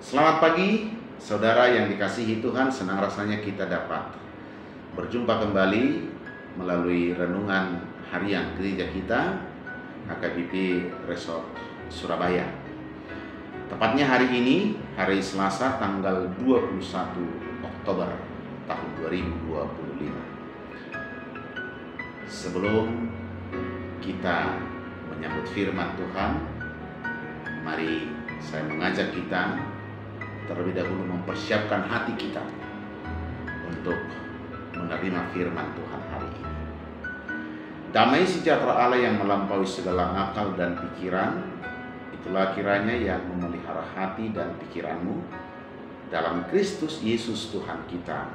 Selamat pagi, saudara yang dikasihi Tuhan. Senang rasanya kita dapat berjumpa kembali melalui renungan harian gereja kita, HKBP Resort Surabaya. Tepatnya hari ini, hari Selasa tanggal 21 Oktober tahun 2025. Sebelum kita menyambut firman Tuhan, mari saya mengajak kita terlebih dahulu mempersiapkan hati kita untuk menerima firman Tuhan hari ini. Damai sejahtera Allah yang melampaui segala akal dan pikiran, itulah kiranya yang memelihara hati dan pikiranmu dalam Kristus Yesus Tuhan kita.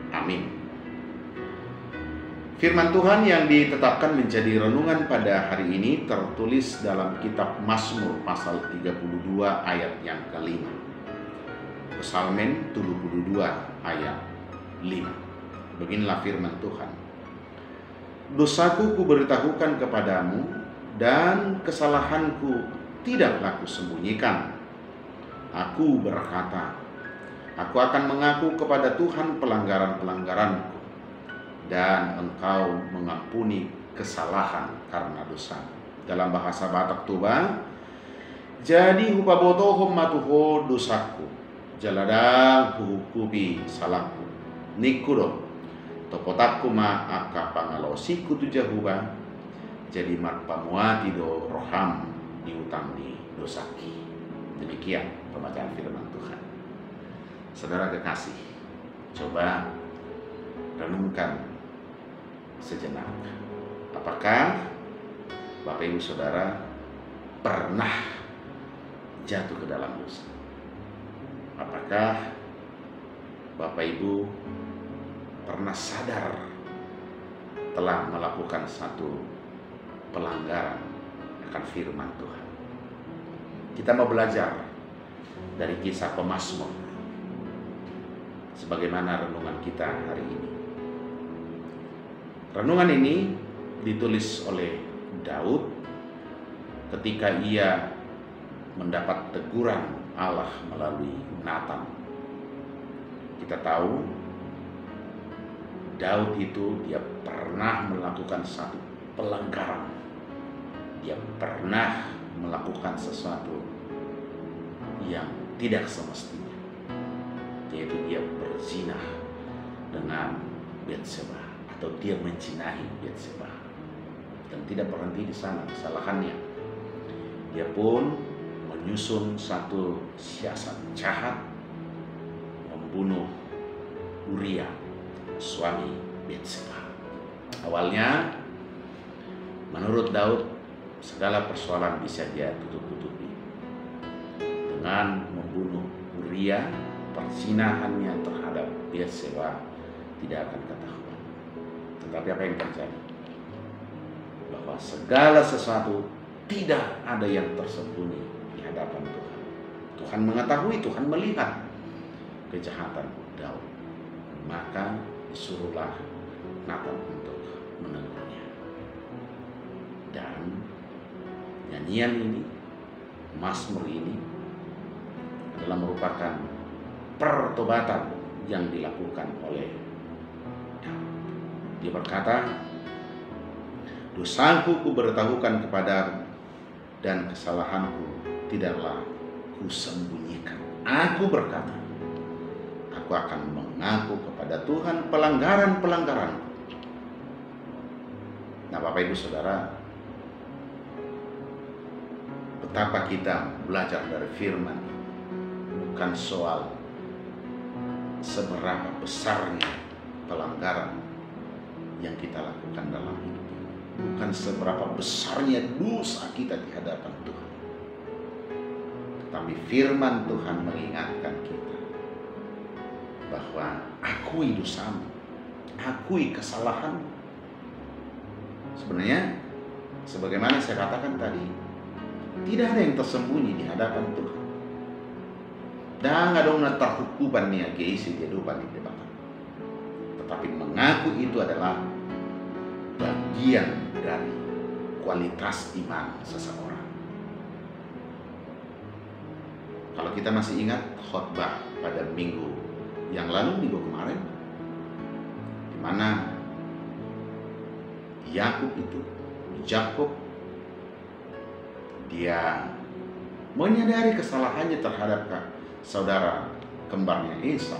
Amin. Firman Tuhan yang ditetapkan menjadi renungan pada hari ini tertulis dalam kitab Mazmur pasal 32 ayat yang kelima. Psalmen 72 ayat 5. Beginilah firman Tuhan. Dosaku kuberitahukan kepadamu, dan kesalahanku tidaklah kusembunyikan. Aku berkata, aku akan mengaku kepada Tuhan pelanggaran-pelanggaranku, dan Engkau mengampuni kesalahan karena dosa. Dalam bahasa Batak Toba, jadi hupabotohom matuho dosaku, jaladang hukubi salahku, nikuro topotaku ma aka pangalosiku tujahuba, jadi marpamuati do roham diutang di dosaki. Demikian pembacaan firman Tuhan. Saudara kekasih, coba renungkan sejenak. Apakah Bapak Ibu Saudara pernah jatuh ke dalam dosa? Apakah Bapak Ibu pernah sadar telah melakukan satu pelanggaran akan firman Tuhan? Kita mau belajar dari kisah pemazmur sebagaimana renungan kita hari ini. Renungan ini ditulis oleh Daud ketika ia mendapat teguran Allah melalui Natan. Kita tahu Daud itu dia pernah melakukan satu pelanggaran. Dia pernah melakukan sesuatu yang tidak semestinya, yaitu dia berzina dengan Batseba, atau dia mencinahi Batseba. Dan tidak berhenti di sana kesalahannya. Dia pun menyusun satu siasat jahat membunuh Uria, suami Batseba. Awalnya menurut Daud segala persoalan bisa dia tutup-tutupi dengan membunuh Uria. Perzinahannya terhadap Batseba tidak akan ketahuan. Tetapi apa yang terjadi? Bahwa segala sesuatu tidak ada yang tersembunyi di hadapan Tuhan. Tuhan mengetahui, Tuhan melihat kejahatan Daud. Maka disuruhlah Natan untuk menegurnya. Dan nyanyian ini, mazmur ini adalah merupakan pertobatan yang dilakukan oleh Daud. Dia berkata, dosaku kuberitahukan kepadamu, dan kesalahanku tidaklah kusembunyikan. Aku berkata, aku akan mengaku kepada Tuhan pelanggaran-pelanggaranku. Nah, Bapak Ibu Saudara, betapa kita belajar dari firman ini bukan soal seberapa besarnya pelanggaran yang kita lakukan dalam hidup ini, bukan seberapa besarnya dosa kita di hadapan Tuhan, tetapi firman Tuhan mengingatkan kita bahwa akui dosamu, akui kesalahanmu. Sebenarnya sebagaimana saya katakan tadi, tidak ada yang tersembunyi di hadapan Tuhan. Dan ada orang terhukuman nia keisi dia lupa di depan. Tetapi mengaku itu adalah bagian dari kualitas iman seseorang. Kalau kita masih ingat khotbah pada minggu yang lalu, minggu kemarin, di mana Yakub dia menyadari kesalahannya terhadap saudara kembarnya Esau.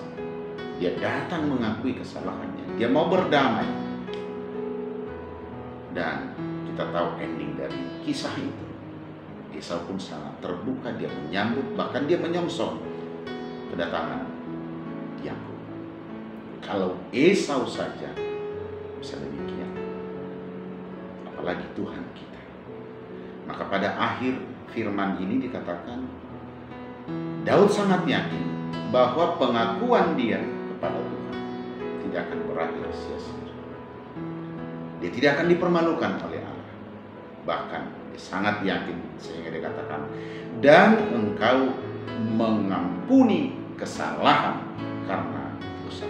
Dia datang mengakui kesalahannya. Dia mau berdamai. Dan kita tahu ending dari kisah itu. Esau pun sangat terbuka, dia menyambut, bahkan dia menyongsong kedatangan Yakub. Kalau Esau saja bisa demikian, apalagi Tuhan kita. Maka pada akhir firman ini dikatakan, Daud sangat yakin bahwa pengakuan dia kepada Tuhan tidak akan berakhir sia-sia. Dia tidak akan dipermalukan oleh Allah. Bahkan dia sangat yakin sehingga dia katakan, dan engkau mengampuni kesalahan karena dosa.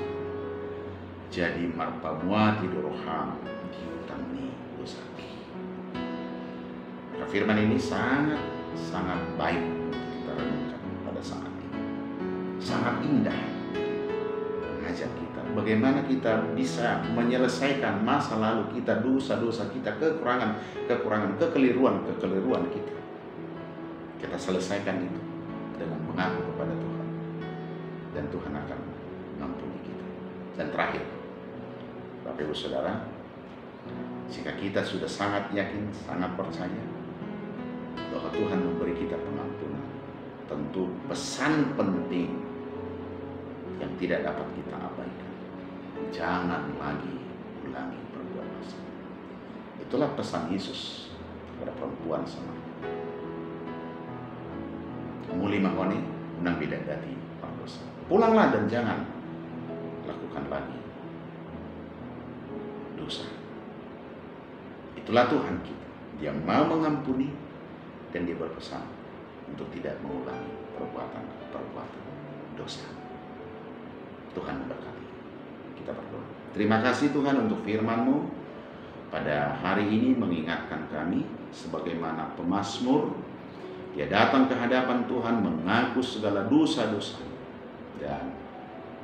Jadi marpamuati doroham diutangi dosa. Firman ini sangat baik untuk kita renungkan pada saat ini. Sangat indah mengajak kita bagaimana kita bisa menyelesaikan masa lalu kita, dosa-dosa kita, kekurangan, kekeliruan kita. Kita selesaikan itu dengan mengaku kepada Tuhan, dan Tuhan akan mengampuni kita. Dan terakhir, Bapak Ibu Saudara, jika kita sudah sangat yakin, sangat percaya bahwa Tuhan memberi kita pengampunan, tentu pesan penting yang tidak dapat kita abaikan: jangan lagi ulangi perbuatan dosa. Itulah pesan Yesus kepada perempuan sama muli mahoni unang bidadari dosa. Pulanglah dan jangan lakukan lagi dosa. Itulah Tuhan kita. Dia mau mengampuni dan dia berpesan untuk tidak mengulangi perbuatan dosa. Tuhan memberkati. Kita berdoa. Terima kasih Tuhan untuk firman-Mu pada hari ini mengingatkan kami sebagaimana pemazmur. Dia datang ke hadapan Tuhan mengaku segala dosa-dosa dan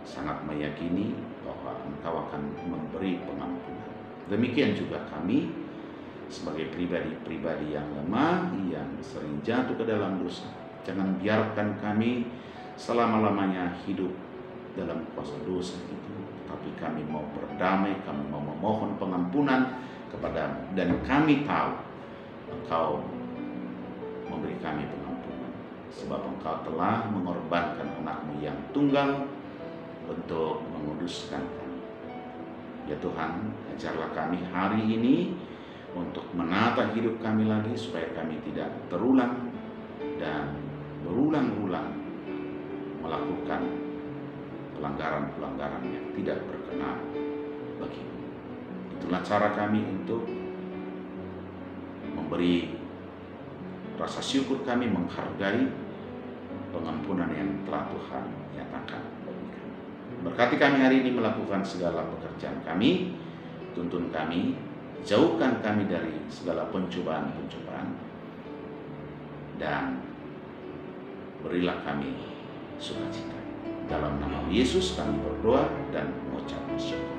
sangat meyakini bahwa Engkau akan memberi pengampunan. Demikian juga kami sebagai pribadi-pribadi yang lemah, yang sering jatuh ke dalam dosa. Jangan biarkan kami selama-lamanya hidup dalam kuasa dosa itu, tapi kami mau berdamai, kami mau memohon pengampunan kepada-Mu, dan kami tahu Engkau memberi kami pengampunan, sebab Engkau telah mengorbankan anak-Mu yang tunggal untuk menguduskan kami. Ya Tuhan, ajarlah kami hari ini untuk menata hidup kami lagi, supaya kami tidak terulang dan berulang-ulang melakukan pelanggaran-pelanggaran yang tidak berkenan bagi-Mu. Itulah cara kami untuk memberi rasa syukur kami, menghargai pengampunan yang telah Tuhan nyatakan bagi kami. Berkati kami hari ini melakukan segala pekerjaan kami, tuntun kami, jauhkan kami dari segala pencobaan-pencobaan, dan berilah kami sukacita. Dalam nama Yesus kami berdoa dan mengucap syukur.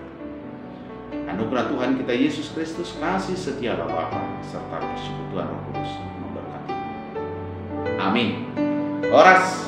Anugerah Tuhan kita Yesus Kristus, kasih setia Allah Bapa, serta persekutuan Roh Kudus memberkati. Amin. Oras.